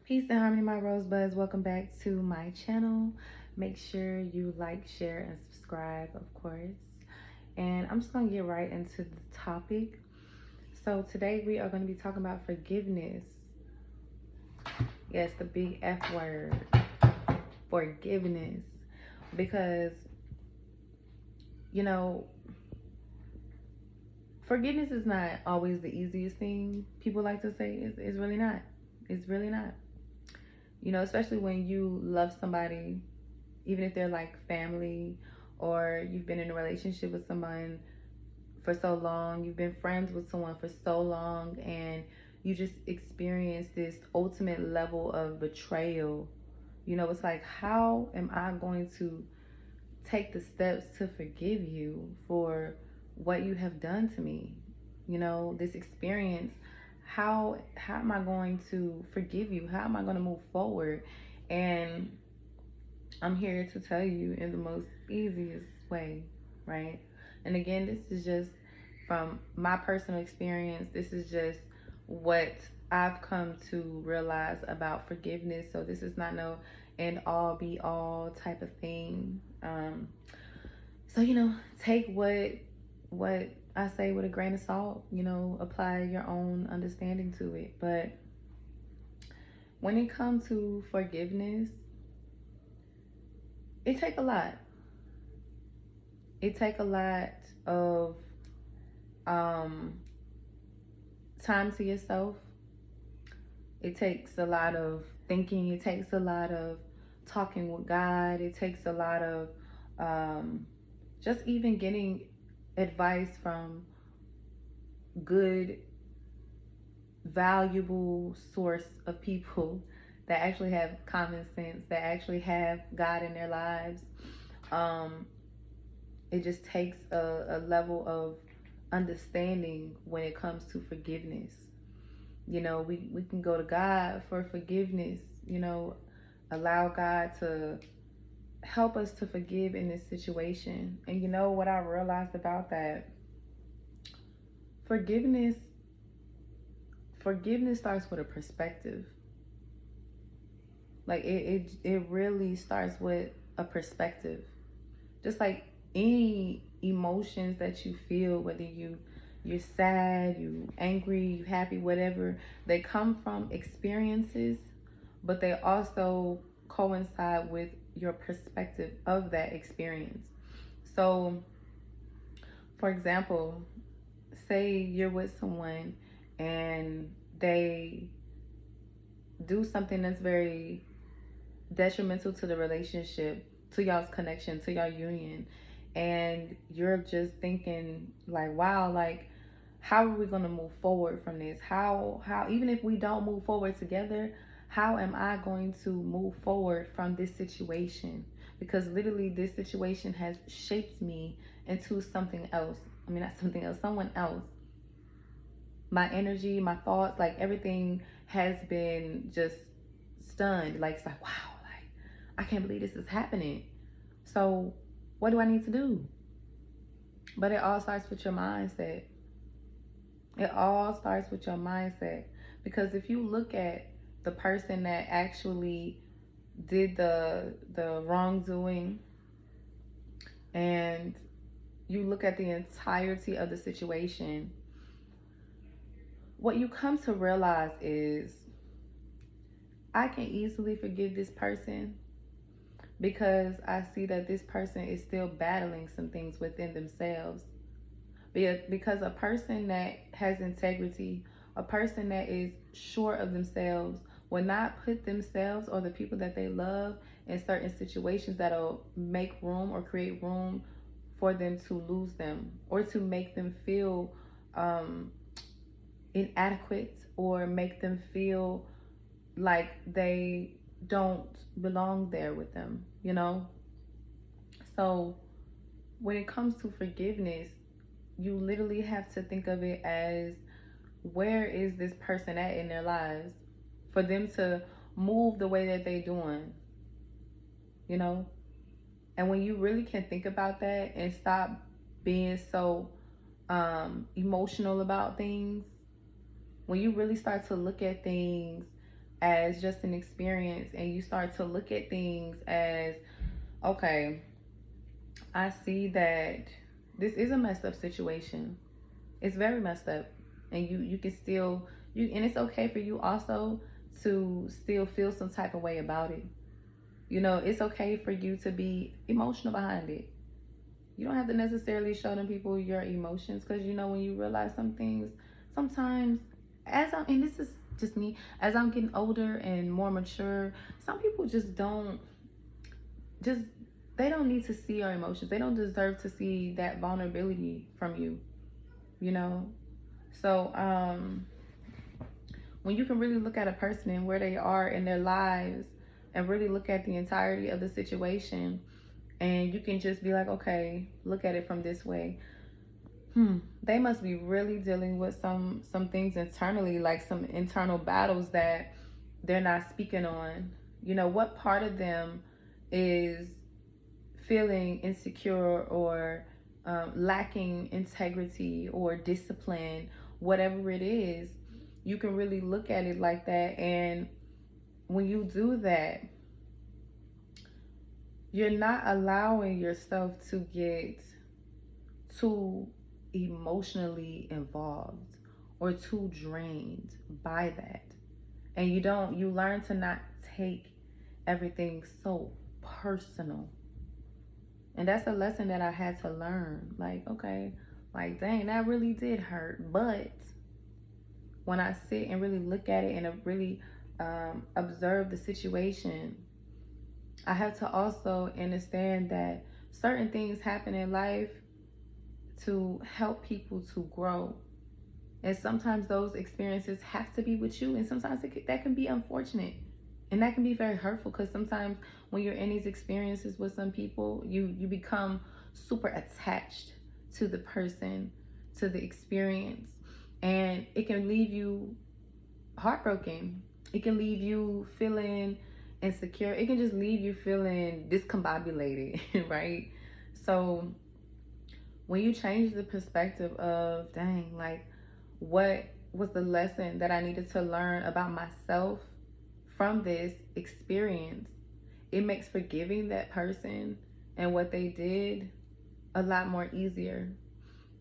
Peace and harmony, my rosebuds. Welcome back to my channel. Make sure you like, share, and subscribe, of course. And I'm just going to get right into the topic. So today we are going to be talking about forgiveness. Yes, the big F word, forgiveness. Because, you know, forgiveness is not always the easiest thing. People like to say it's really not. It's really not. You know, especially when you love somebody, even if they're like family, or you've been in a relationship with someone for so long, you've been friends with someone for so long, and you just experience this ultimate level of betrayal. You know, it's like, how am I going to take the steps to forgive you for what you have done to me? You know, this experience, how am I going to forgive you? How am I going to move forward? And I'm here to tell you in the most easiest way, right? And again, this is just from my personal experience. This is just what I've come to realize about forgiveness. So this is not no end all be all type of thing. So take what I say with a grain of salt. Apply your own understanding to it. But when it comes to forgiveness, it take a lot. It take a lot of time to yourself. It takes a lot of thinking. It takes a lot of talking with God. It takes a lot of just even getting advice from good, valuable source of people that actually have common sense, that actually have God in their lives. It just takes a level of understanding when it comes to forgiveness. We can go to God for forgiveness, allow God to help us to forgive in this situation. And you know what I realized about that? Forgiveness starts with a perspective. Like it really starts with a perspective. Just like any emotions that you feel, whether you're sad, you angry, you happy, whatever, they come from experiences, but they also coincide with your perspective of that experience. So, for example, say you're with someone and they do something that's very detrimental to the relationship, to y'all's connection, to y'all union, and you're just thinking like, wow, like, how are we going to move forward from this? How even if we don't move forward together, how am I going to move forward from this situation? Because literally this situation has shaped me into something else. I mean, not something else, someone else. My energy, my thoughts, like everything has been just stunned. Like, it's like, wow, like, I can't believe this is happening. So what do I need to do? But it all starts with your mindset. It all starts with your mindset. Because if you look at the person that actually did the wrongdoing, and you look at the entirety of the situation, what you come to realize is, I can easily forgive this person because I see that this person is still battling some things within themselves. Because a person that has integrity, a person that is sure of themselves, will not put themselves or the people that they love in certain situations that'll make room or create room for them to lose them, or to make them feel inadequate, or make them feel like they don't belong there with them, So when it comes to forgiveness, you literally have to think of it as, where is this person at in their lives for them to move the way that they're doing, And when you really can think about that and stop being so emotional about things, when you really start to look at things as just an experience, and you start to look at things as, okay, I see that this is a messed up situation. It's very messed up. And you can still, and it's okay for you also to still feel some type of way about it. You know, it's okay for you to be emotional behind it. You don't have to necessarily show them people your emotions, because you know, when you realize some things, sometimes, and this is just me, as I'm getting older and more mature, some people just don't, just, they don't need to see our emotions. They don't deserve to see that vulnerability from you, you know? So, when you can really look at a person and where they are in their lives and really look at the entirety of the situation, and you can just be like, okay, look at it from this way. They must be really dealing with some things internally, like some internal battles that they're not speaking on. You know, what part of them is feeling insecure or lacking integrity or discipline, whatever it is, you can really look at it like that. And when you do that, you're not allowing yourself to get too emotionally involved or too drained by that. And you learn to not take everything so personal. And that's a lesson that I had to learn. Like, okay, like, dang, that really did hurt. But when I sit and really look at it and really observe the situation, I have to also understand that certain things happen in life to help people to grow. And sometimes those experiences have to be with you. And sometimes that can be unfortunate. And that can be very hurtful, because sometimes when you're in these experiences with some people, you become super attached to the person, to the experience. And it can leave you heartbroken. It can leave you feeling insecure. It can just leave you feeling discombobulated, right? So when you change the perspective of, dang, like, what was the lesson that I needed to learn about myself from this experience, it makes forgiving that person and what they did a lot more easier.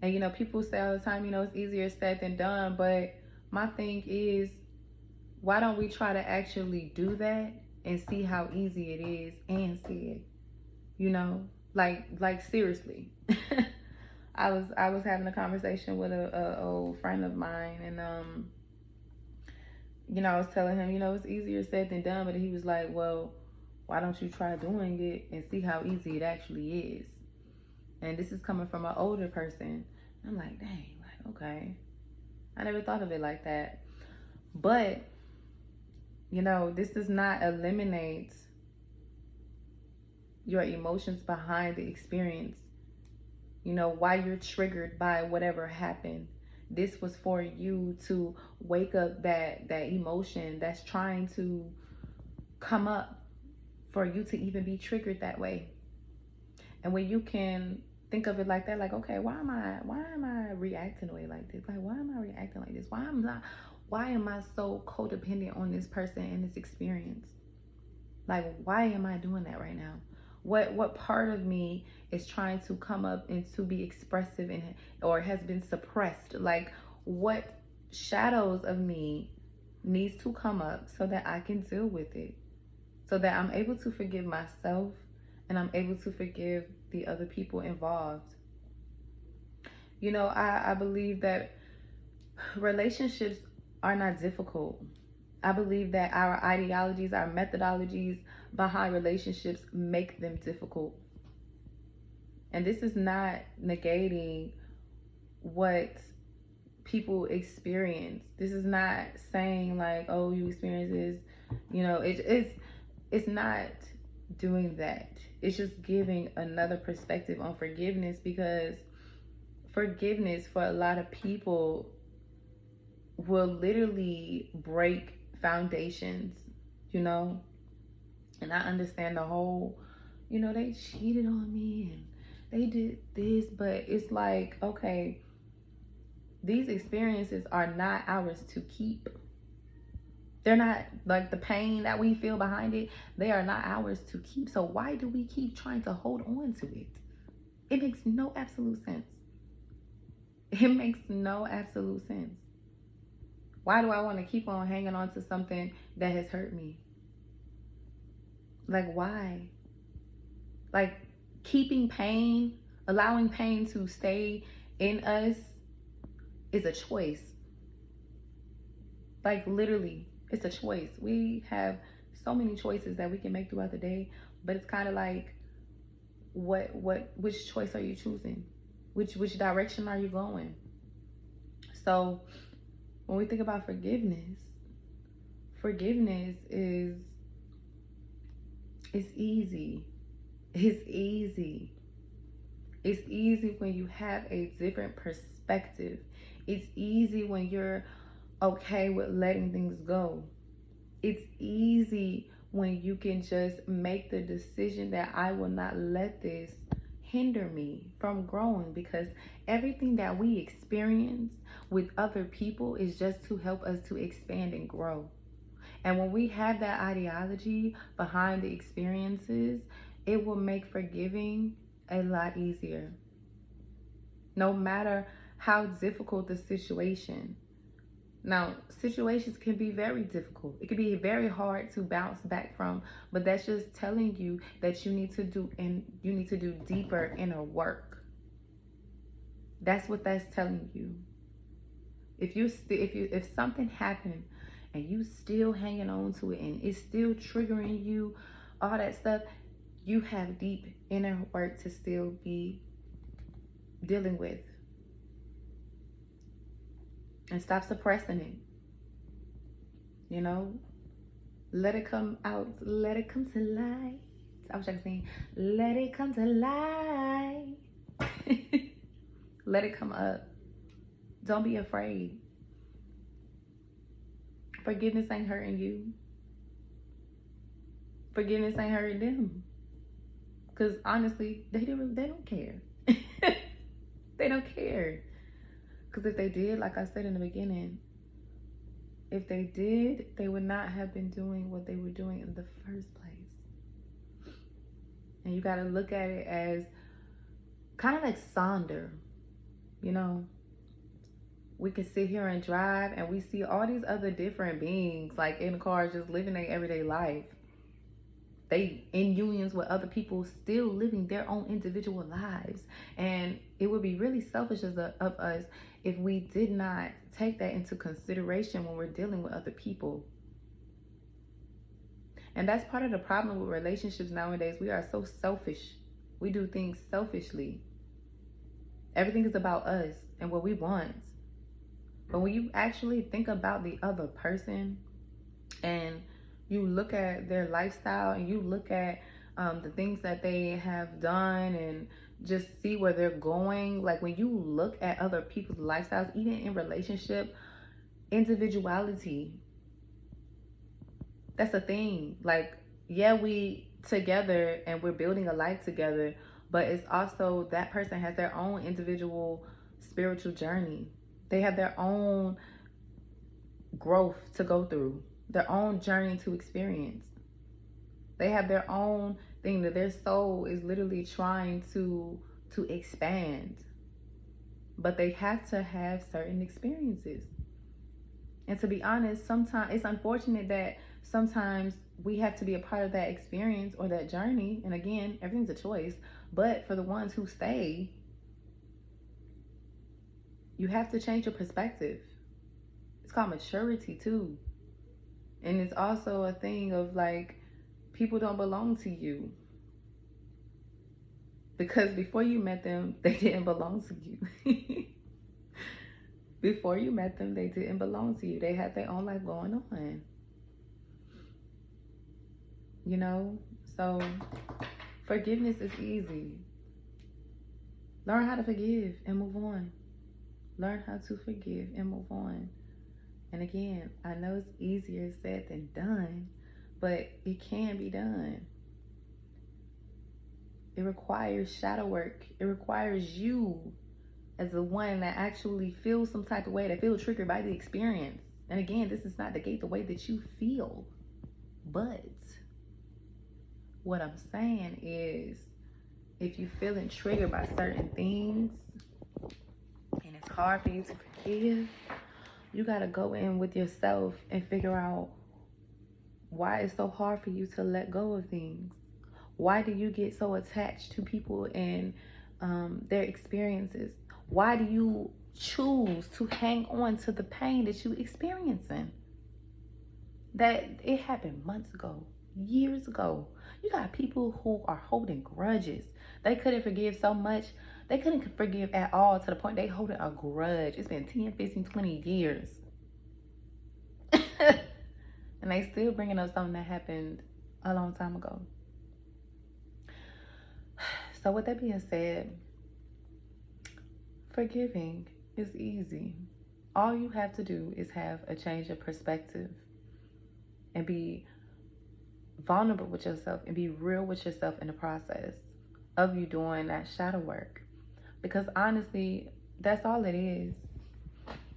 And you know, people say all the time, you know, it's easier said than done. But my thing is, why don't we try to actually do that and see how easy it is and see it? You know, like seriously. I was having a conversation with a old friend of mine, and you know, I was telling him, you know, it's easier said than done, but he was like, well, why don't you try doing it and see how easy it actually is? And this is coming from an older person. I'm like, dang, like, okay. I never thought of it like that. But, you know, this does not eliminate your emotions behind the experience. You know, why you're triggered by whatever happened. This was for you to wake up that emotion that's trying to come up, for you to even be triggered that way. And when you can think of it like that, like, okay, why am I reacting the way like this? Like, why am I reacting like this? Why am I so codependent on this person and this experience? Like, why am I doing that right now? What part of me is trying to come up and to be expressive and or has been suppressed? Like, what shadows of me needs to come up so that I can deal with it, so that I'm able to forgive myself and I'm able to forgive the other people involved. You know, I believe that relationships are not difficult. I believe that our ideologies, our methodologies behind relationships make them difficult. And this is not negating what people experience. This is not saying like, oh, you experience this, you know, it's not doing that. It's just giving another perspective on forgiveness, because forgiveness for a lot of people will literally break foundations, you know. And I understand the whole, you know, they cheated on me and they did this, but it's like, okay, these experiences are not ours to keep. They're not, like, the pain that we feel behind it, they are not ours to keep. So why do we keep trying to hold on to it? It makes no absolute sense. It makes no absolute sense. Why do I want to keep on hanging on to something that has hurt me? Like, why? Like, keeping pain, allowing pain to stay in us is a choice. Like, literally, it's a choice. We have so many choices that we can make throughout the day, but it's kind of like, which choice are you choosing? Which direction are you going? So when we think about forgiveness is, it's easy. It's easy. It's easy when you have a different perspective. It's easy when you're okay with letting things go. It's easy when you can just make the decision that I will not let this hinder me from growing, because everything that we experience with other people is just to help us to expand and grow. And when we have that ideology behind the experiences, it will make forgiving a lot easier. No matter how difficult the situation. Now, situations can be very difficult. It can be very hard to bounce back from, but that's just telling you that you need to do deeper inner work. That's what that's telling you. If something happened and you still hanging on to it and it's still triggering you, all that stuff, you have deep inner work to still be dealing with. And stop suppressing it. You know, let it come out. Let it come to light. I wish I could sing. Let it come to light. Let it come up. Don't be afraid. Forgiveness ain't hurting you. Forgiveness ain't hurting them. Because honestly, they don't care. They don't care. Because if they did, like I said in the beginning, if they did, they would not have been doing what they were doing in the first place. And you got to look at it as kind of like Sonder. You know, we can sit here and drive and we see all these other different beings like in the car just living their everyday life. They in unions with other people, still living their own individual lives. And it would be really selfish of us if we did not take that into consideration when we're dealing with other people. And that's part of the problem with relationships nowadays. We are so selfish. We do things selfishly. Everything is about us and what we want. But when you actually think about the other person and you look at their lifestyle and you look at the things that they have done and just see where they're going. Like when you look at other people's lifestyles, even in relationship, individuality, that's a thing. Like, yeah, we together and we're building a life together, but it's also that person has their own individual spiritual journey. They have their own growth to go through, their own journey to experience. They have their own thing that their soul is literally trying to expand. But they have to have certain experiences. And to be honest, sometimes it's unfortunate that sometimes we have to be a part of that experience or that journey. And again, everything's a choice. But for the ones who stay, you have to change your perspective. It's called maturity too. And it's also a thing of like, people don't belong to you. Because before you met them, they didn't belong to you. Before you met them, they didn't belong to you. They had their own life going on. You know? So forgiveness is easy. Learn how to forgive and move on. Learn how to forgive and move on. And again, I know it's easier said than done, but it can be done. It requires shadow work. It requires you as the one that actually feels some type of way, that feels triggered by the experience. And again, this is not negate the way that you feel, but what I'm saying is, if you're feeling triggered by certain things and it's hard for you to forgive, you got to go in with yourself and figure out why it's so hard for you to let go of things. Why do you get so attached to people and their experiences? Why do you choose to hang on to the pain that you're experiencing? That it happened months ago, years ago. You got people who are holding grudges. They couldn't forgive so much. They couldn't forgive at all, to the point they holding a grudge. It's been 10, 15, 20 years. And they still bringing up something that happened a long time ago. So with that being said, forgiving is easy. All you have to do is have a change of perspective and be vulnerable with yourself and be real with yourself in the process of you doing that shadow work. Because honestly, that's all it is.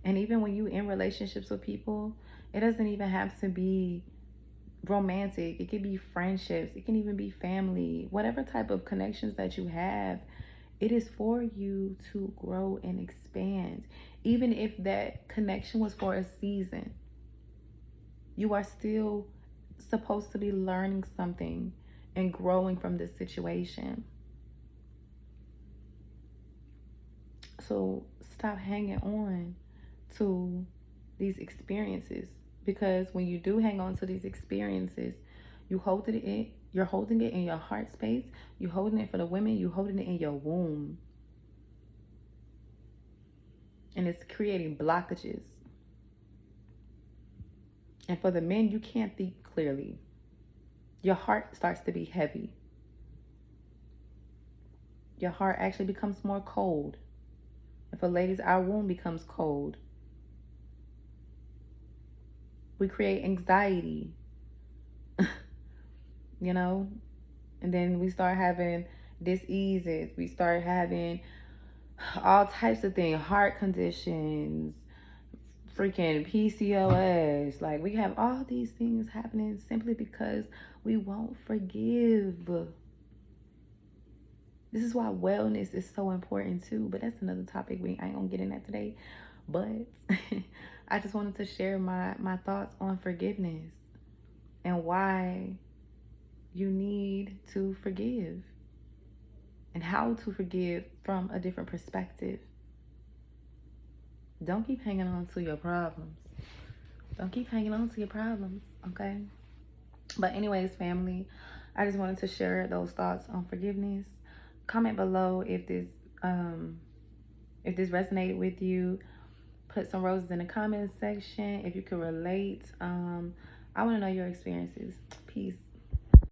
And even when you in relationships with people, it doesn't even have to be romantic. It could be friendships. It can even be family. Whatever type of connections that you have, it is for you to grow and expand. Even if that connection was for a season, you are still supposed to be learning something and growing from this situation. So stop hanging on to these experiences, because when you do hang on to these experiences, you're holding it in your heart space. You're holding it for the women. You're holding it in your womb. And it's creating blockages. And for the men, you can't think clearly. Your heart starts to be heavy. Your heart actually becomes more cold. And for ladies, our womb becomes cold. We create anxiety, you know, and then we start having diseases. We start having all types of things, heart conditions, freaking PCOS. Like, we have all these things happening simply because we won't forgive. This is why wellness is so important too, but that's another topic. I ain't gonna get in that today. But I just wanted to share my thoughts on forgiveness and why you need to forgive and how to forgive from a different perspective. Don't keep hanging on to your problems. Don't keep hanging on to your problems, okay? But anyways, family, I just wanted to share those thoughts on forgiveness. Comment below if this resonated with you. Put some roses in the comment section if you could relate. I want to know your experiences. Peace.